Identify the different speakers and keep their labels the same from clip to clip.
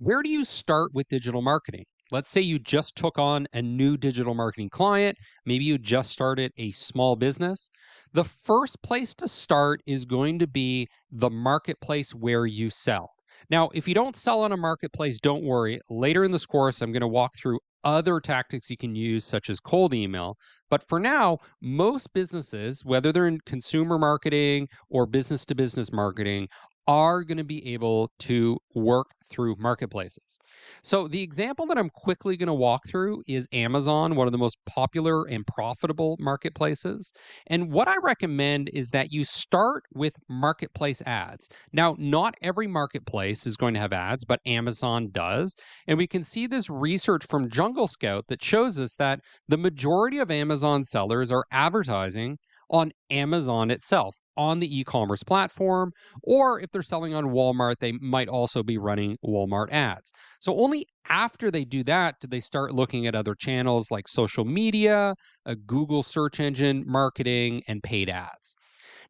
Speaker 1: Where do you start with digital marketing? Let's say you just took on a new digital marketing client. Maybe you just started a small business. The first place to start is going to be the marketplace where you sell. Now, if you don't sell on a marketplace, don't worry. Later in this course, I'm going to walk through other tactics you can use, such as cold email. But for now, most businesses, whether they're in consumer marketing or business to business marketing, are going to be able to work through marketplaces. So, the example that I'm quickly going to walk through is Amazon, one of the most popular and profitable marketplaces. And what I recommend is that you start with marketplace ads. Now, not every marketplace is going to have ads, but Amazon does. And we can see this research from Jungle Scout that shows us that the majority of Amazon sellers are advertising on Amazon itself, on the e commerce platform, or if they're selling on Walmart, they might also be running Walmart ads. So only after they do that do they start looking at other channels like social media, a Google search engine marketing, and paid ads.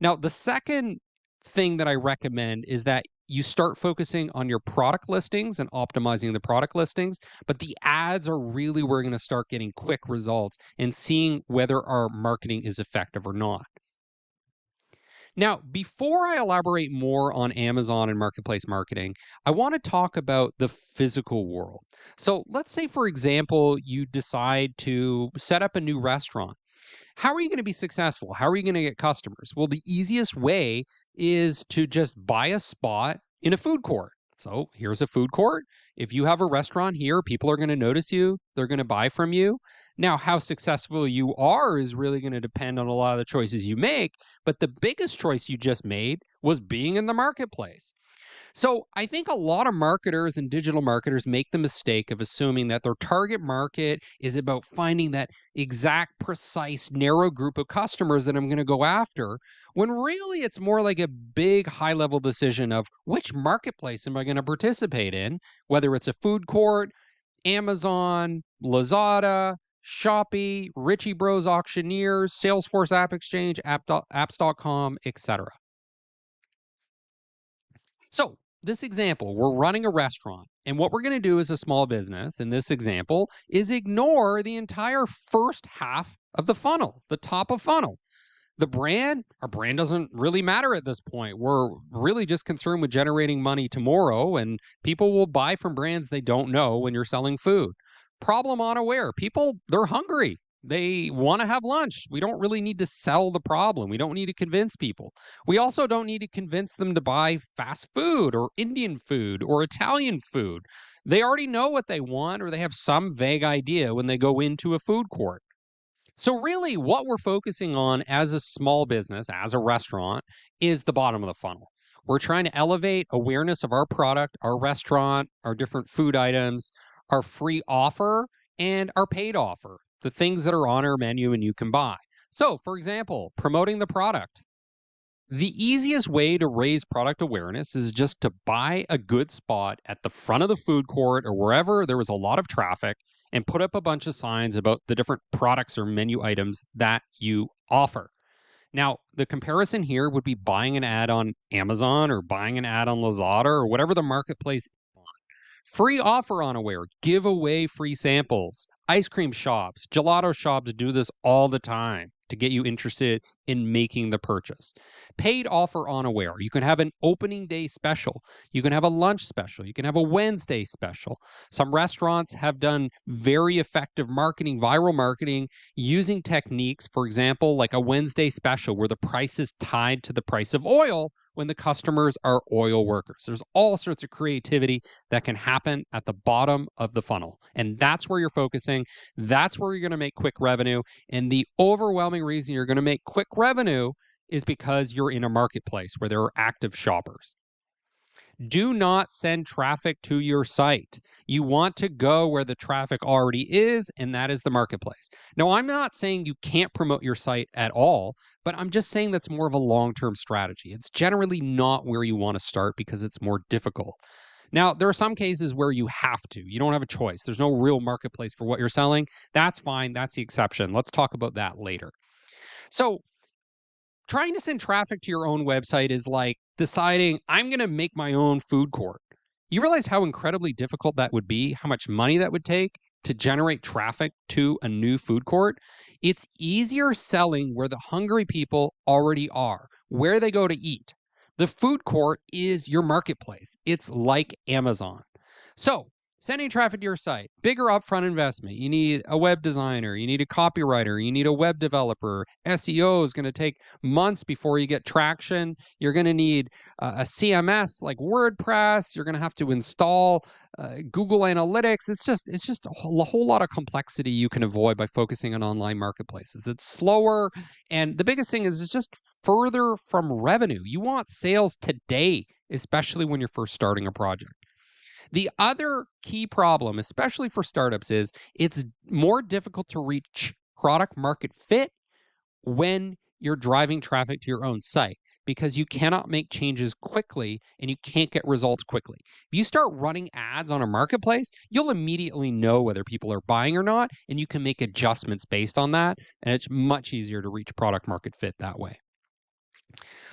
Speaker 1: Now, the second thing that I recommend is that you start focusing on your product listings and optimizing the product listings, but the ads are really where we're going to start getting quick results and seeing whether our marketing is effective or not. Now, before I elaborate more on Amazon and marketplace marketing, I want to talk about the physical world. So, let's say, for example, you decide to set up a new restaurant. How are you going to be successful? How are you going to get customers? Well, the easiest way is to just buy a spot in a food court. So here's a food court. If you have a restaurant here, people are going to notice you, they're going to buy from you. Now, how successful you are is really going to depend on a lot of the choices you make. But the biggest choice you just made was being in the marketplace. So I think a lot of marketers and digital marketers make the mistake of assuming that their target market is about finding that exact, precise, narrow group of customers that I'm going to go after, when really it's more like a big, high level decision of which marketplace am I going to participate in, whether it's a food court, Amazon, Lazada, Shopee, Richie Bros Auctioneers, Salesforce App Exchange, apps.com, etc. So, this example, we're running a restaurant, and what we're going to do as a small business in this example is ignore the entire first half of the funnel, the top of funnel. Our brand doesn't really matter at this point. We're really just concerned with generating money tomorrow, and people will buy from brands they don't know when you're selling food. Problem unaware. People, they're hungry. They want to have lunch. We don't really need to sell the problem. We don't need to convince people. We also don't need to convince them to buy fast food or Indian food or Italian food. They already know what they want, or they have some vague idea when they go into a food court. So, really, what we're focusing on as a small business, as a restaurant, is the bottom of the funnel. We're trying to elevate awareness of our product, our restaurant, our different food items, our free offer, and our paid offer, the things that are on our menu and you can buy. So, for example, promoting the product. The easiest way to raise product awareness is just to buy a good spot at the front of the food court or wherever there was a lot of traffic and put up a bunch of signs about the different products or menu items that you offer. Now, the comparison here would be buying an ad on Amazon or buying an ad on Lazada or whatever the marketplace. Free offer on Aware. Give away free samples. Ice cream shops, gelato shops do this all the time to get you interested in making the purchase. Paid offer on Aware. You can have an opening day special. You can have a lunch special. You can have a Wednesday special. Some restaurants have done very effective marketing, viral marketing, using techniques, for example, like a Wednesday special where the price is tied to the price of oil when the customers are oil workers. There's all sorts of creativity that can happen at the bottom of the funnel. And that's where you're focusing. That's where you're going to make quick revenue. And the overwhelming reason you're going to make quick revenue is because you're in a marketplace where there are active shoppers. Do not send traffic to your site. You want to go where the traffic already is, and that is the marketplace. Now, I'm not saying you can't promote your site at all, but I'm just saying that's more of a long term strategy. It's generally not where you want to start because it's more difficult. Now, there are some cases where you have to. You don't have a choice. There's no real marketplace for what you're selling. That's fine. That's the exception. Let's talk about that later. So, trying to send traffic to your own website is like deciding I'm going to make my own food court. You realize how incredibly difficult that would be, how much money that would take to generate traffic to a new food court? It's easier selling where the hungry people already are, where they go to eat. The food court is your marketplace. It's like Amazon. So, sending traffic to your site, bigger upfront investment. You need a web designer, you need a copywriter, you need a web developer. SEO is going to take months before you get traction. You're going to need a CMS like WordPress. You're going to have to install Google Analytics. It's just a whole lot of complexity you can avoid by focusing on online marketplaces. It's slower, and the biggest thing is it's just further from revenue. You want sales today, especially when you're first starting a project. The other key problem, especially for startups, is it's more difficult to reach product market fit when you're driving traffic to your own site because you cannot make changes quickly and you can't get results quickly. If you start running ads on a marketplace, you'll immediately know whether people are buying or not, and you can make adjustments based on that. And it's much easier to reach product market fit that way.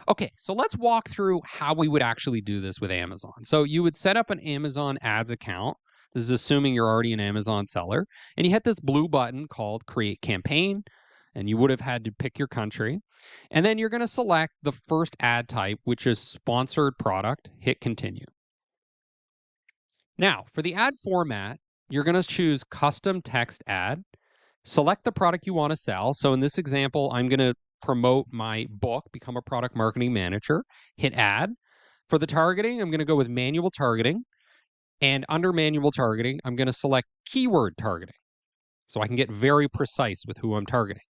Speaker 1: Okay, so let's walk through how we would actually do this with Amazon. So you would set up an Amazon ads account. This is assuming you're already an Amazon seller. And you hit this blue button called Create Campaign. And you would have had to pick your country. And then you're going to select the first ad type, which is sponsored product. Hit Continue. Now, for the ad format, you're going to choose Custom Text Ad. Select the product you want to sell. So in this example, I'm going to promote my book, Become a Product Marketing Manager. Hit Add. For the targeting, I'm going to go with manual targeting. And under manual targeting, I'm going to select keyword targeting so I can get very precise with who I'm targeting.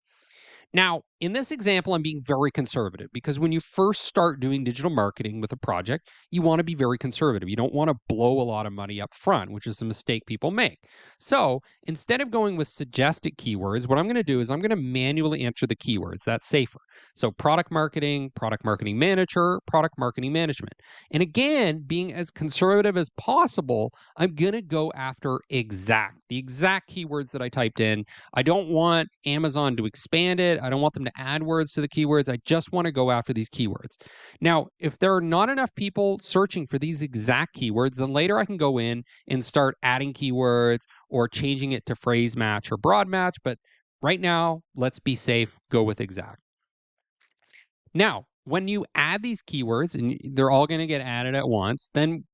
Speaker 1: Now, in this example, I'm being very conservative because when you first start doing digital marketing with a project, you want to be very conservative. You don't want to blow a lot of money up front, which is the mistake people make. So instead of going with suggested keywords, what I'm going to do is I'm going to manually enter the keywords. That's safer. So product marketing manager, product marketing management. And again, being as conservative as possible, I'm going to go after the exact keywords that I typed in. I don't want Amazon to expand it. I don't want them to add words to the keywords. I just want to go after these keywords. Now, if there are not enough people searching for these exact keywords, then later I can go in and start adding keywords or changing it to phrase match or broad match. But right now, let's be safe, go with exact. Now, when you add these keywords and they're all going to get added at once, then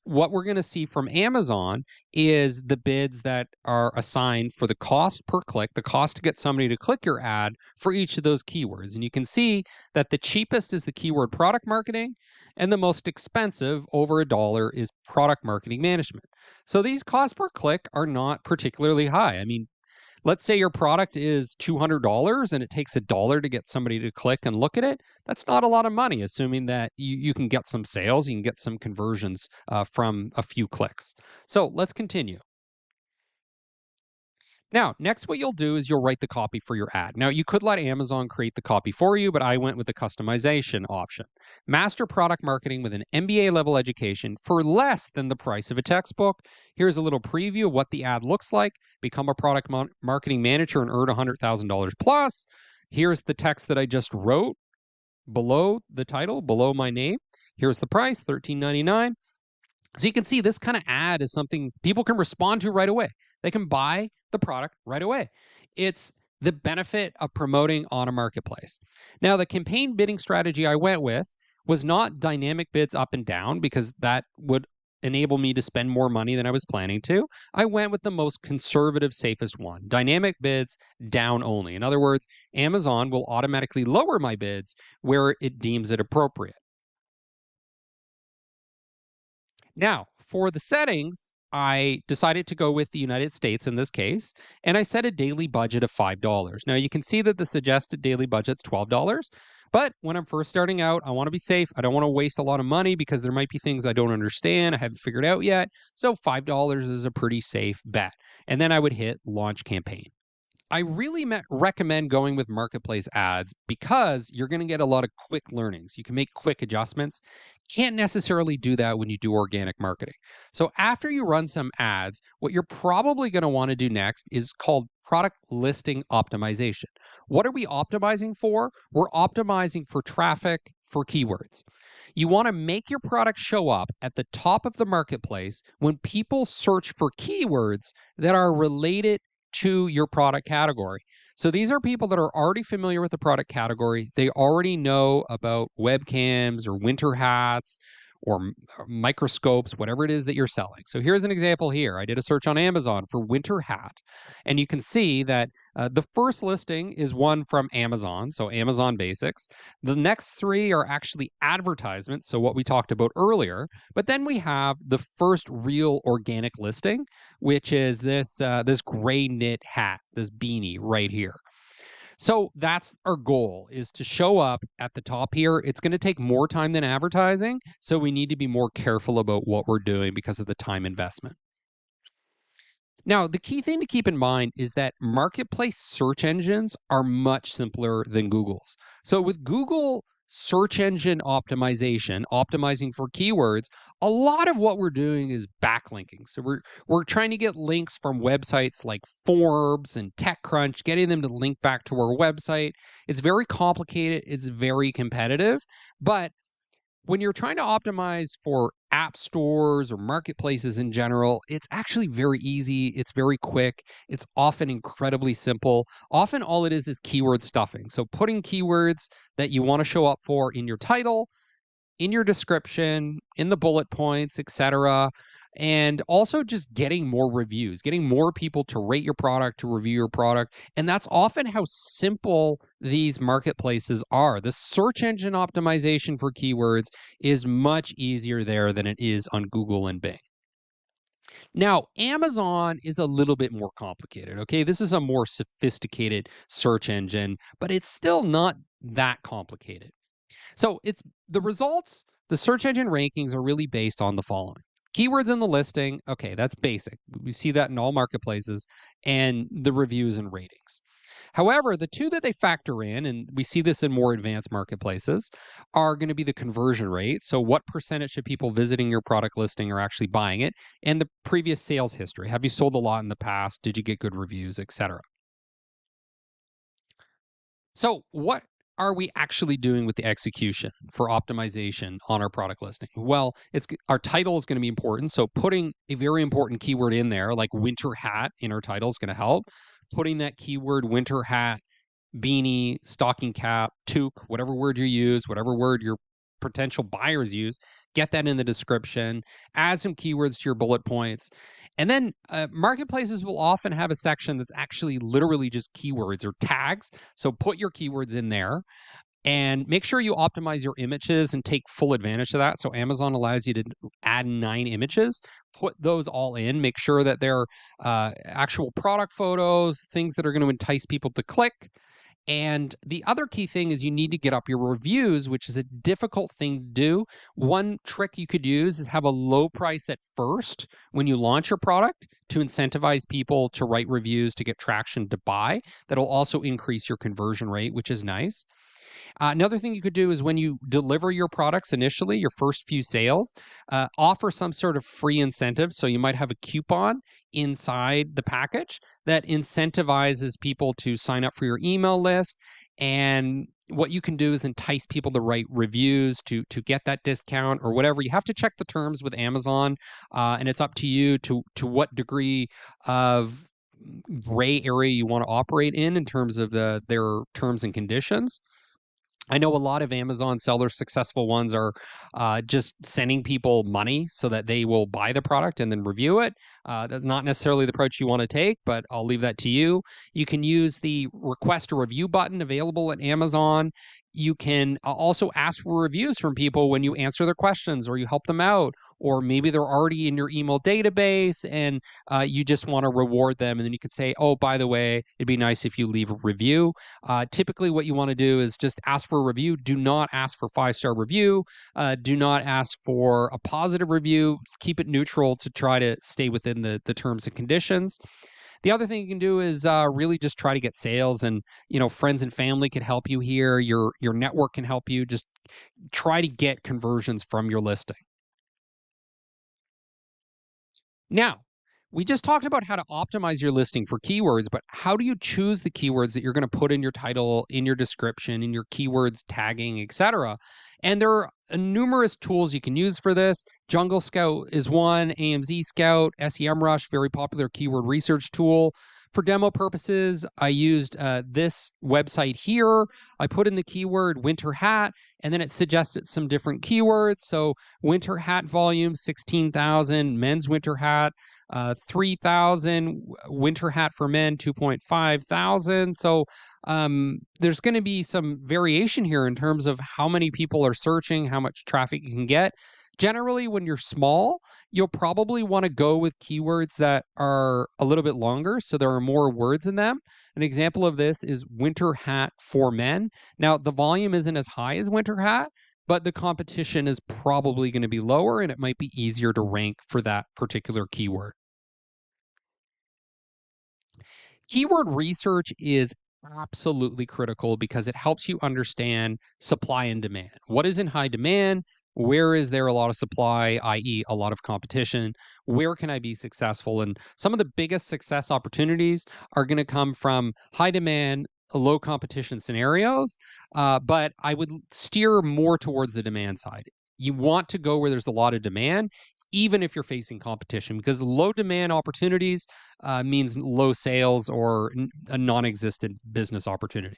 Speaker 1: what we're going to see from Amazon is the bids that are assigned for the cost per click, the cost to get somebody to click your ad for each of those keywords. And you can see that the cheapest is the keyword product marketing, and the most expensive, over $1, is product marketing management. So these costs per click are not particularly high. I mean, let's say your product is $200 and it takes $1 to get somebody to click and look at it. That's not a lot of money, assuming that you can get some sales, you can get some conversions from a few clicks. So let's continue. Now, next, what you'll do is you'll write the copy for your ad. Now, you could let Amazon create the copy for you, but I went with the customization option. Master product marketing with an MBA level education for less than the price of a textbook. Here's a little preview of what the ad looks like. Become a product marketing manager and earn $100,000 plus. Here's the text that I just wrote below the title, below my name. Here's the price, $13.99. So you can see this kind of ad is something people can respond to right away. They can buy the product right away. It's the benefit of promoting on a marketplace. Now, the campaign bidding strategy I went with was not dynamic bids up and down because that would enable me to spend more money than I was planning to. I went with the most conservative, safest one, dynamic bids down only. In other words, Amazon will automatically lower my bids where it deems it appropriate. Now, for the settings, I decided to go with the United States in this case, and I set a daily budget of $5. Now, you can see that the suggested daily budget's $12, but when I'm first starting out, I want to be safe. I don't want to waste a lot of money because there might be things I don't understand, I haven't figured out yet. So $5 is a pretty safe bet. And then I would hit Launch Campaign. I really recommend going with marketplace ads because you're going to get a lot of quick learnings. You can make quick adjustments. Can't necessarily do that when you do organic marketing. So after you run some ads, what you're probably going to want to do next is called product listing optimization. What are we optimizing for? We're optimizing for traffic for keywords. You want to make your product show up at the top of the marketplace when people search for keywords that are related to your product category. So these are people that are already familiar with the product category. They already know about webcams or winter hats or microscopes, whatever it is that you're selling. So here's an example here. I did a search on Amazon for winter hat, and you can see that the first listing is one from Amazon, so Amazon Basics. The next three are actually advertisements, so what we talked about earlier. But then we have the first real organic listing, which is this gray knit hat, this beanie right here. So that's our goal, is to show up at the top here. It's going to take more time than advertising, so we need to be more careful about what we're doing because of the time investment. Now, the key thing to keep in mind is that marketplace search engines are much simpler than Google's. So with Google search engine optimization, optimizing for keywords, a lot of what we're doing is backlinking. So we're trying to get links from websites like Forbes and TechCrunch, getting them to link back to our website. It's very complicated, it's very competitive, but when you're trying to optimize for app stores or marketplaces in general, it's actually very easy. It's very quick. It's often incredibly simple. Often all it is keyword stuffing. So putting keywords that you want to show up for in your title, in your description, in the bullet points, etc. And also just getting more reviews, getting more people to rate your product, to review your product. And that's often how simple these marketplaces are. The search engine optimization for keywords is much easier there than it is on Google and Bing. Now, Amazon is a little bit more complicated, okay? This is a more sophisticated search engine, but it's still not that complicated. So it's the results, the search engine rankings are really based on the following. Keywords in the listing, okay, that's basic. We see that in all marketplaces, and the reviews and ratings. However, the two that they factor in, and we see this in more advanced marketplaces, are going to be the conversion rate. So what percentage of people visiting your product listing are actually buying it, and the previous sales history. Have you sold a lot in the past? Did you get good reviews, etc.? So what are we actually doing with the execution for optimization on our product listing? Well, our title is going to be important. So putting a very important keyword in there, like winter hat in our title, is going to help. Putting that keyword winter hat, beanie, stocking cap, toque, whatever word you use, whatever word your potential buyers use, get that in the description, add some keywords to your bullet points. And then marketplaces will often have a section that's actually literally just keywords or tags. So put your keywords in there and make sure you optimize your images and take full advantage of that. So Amazon allows you to add 9 images, put those all in, make sure that they're actual product photos, things that are going to entice people to click. And the other key thing is you need to get up your reviews, which is a difficult thing to do. One trick you could use is have a low price at first when you launch your product to incentivize people to write reviews to get traction to buy. That'll also increase your conversion rate, which is nice. Another thing you could do is when you deliver your products initially, your first few sales, offer some sort of free incentive. So you might have a coupon inside the package that incentivizes people to sign up for your email list. And what you can do is entice people to write reviews to get that discount or whatever. You have to check the terms with Amazon, and it's up to you to what degree of gray area you want to operate in terms of their terms and conditions. I know a lot of Amazon sellers, successful ones, are just sending people money so that they will buy the product and then review it. That's not necessarily the approach you want to take, but I'll leave that to you. You can use the request a review button available at Amazon. You can also ask for reviews from people when you answer their questions or you help them out, or maybe they're already in your email database and you just want to reward them. And then you could say, oh, by the way, it'd be nice if you leave a review. Typically, what you want to do is just ask for a review. Do not ask for 5-star review. Do not ask for a positive review. Keep it neutral to try to stay within the terms and conditions. The other thing you can do is really just try to get sales, and friends and family can help you here. Your network can help you. Just try to get conversions from your listing. Now, we just talked about how to optimize your listing for keywords, but how do you choose the keywords that you're going to put in your title, in your description, in your keywords tagging, etc.? And there are numerous tools you can use for this. Jungle Scout is one, AMZ Scout, SEMrush, very popular keyword research tool. For demo purposes, I used this website here. I put in the keyword winter hat, and then it suggested some different keywords. So winter hat volume, 16,000, men's winter hat, 3,000, winter hat for men, 2.5 thousand. So there's going to be some variation here in terms of how many people are searching, how much traffic you can get. Generally, when you're small, you'll probably want to go with keywords that are a little bit longer, so there are more words in them. An example of this is winter hat for men. Now, the volume isn't as high as winter hat, but the competition is probably going to be lower, and it might be easier to rank for that particular keyword. Keyword research is absolutely critical because it helps you understand supply and demand. What is in high demand? Where is there a lot of supply, i.e., a lot of competition? Where can I be successful? And some of the biggest success opportunities are going to come from high demand, low competition scenarios. But I would steer more towards the demand side. You want to go where there's a lot of demand, even if you're facing competition, because low demand opportunities means low sales or a non-existent business opportunity.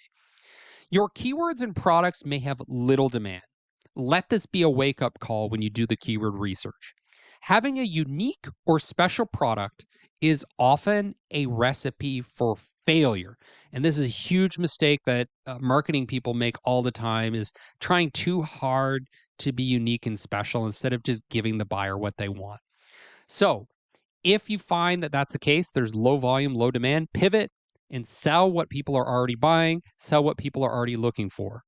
Speaker 1: Your keywords and products may have little demand. Let this be a wake-up call when you do the keyword research. Having a unique or special product is often a recipe for failure. And this is a huge mistake that marketing people make all the time, is trying too hard to be unique and special instead of just giving the buyer what they want. So if you find that that's the case, there's low volume, low demand, pivot and sell what people are already buying, sell what people are already looking for.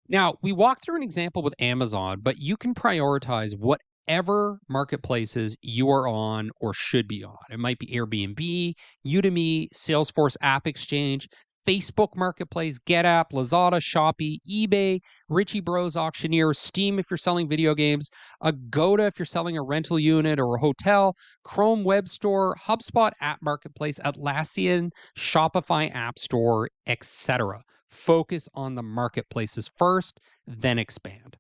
Speaker 1: Now, we walked through an example with Amazon, but you can prioritize whatever marketplaces you are on or should be on. It might be Airbnb, Udemy, Salesforce App Exchange, Facebook Marketplace, GetApp, Lazada, Shopee, eBay, Richie Bros Auctioneer, Steam if you're selling video games, Agoda if you're selling a rental unit or a hotel, Chrome Web Store, HubSpot App Marketplace, Atlassian, Shopify App Store, etc. Focus on the marketplaces first, then expand.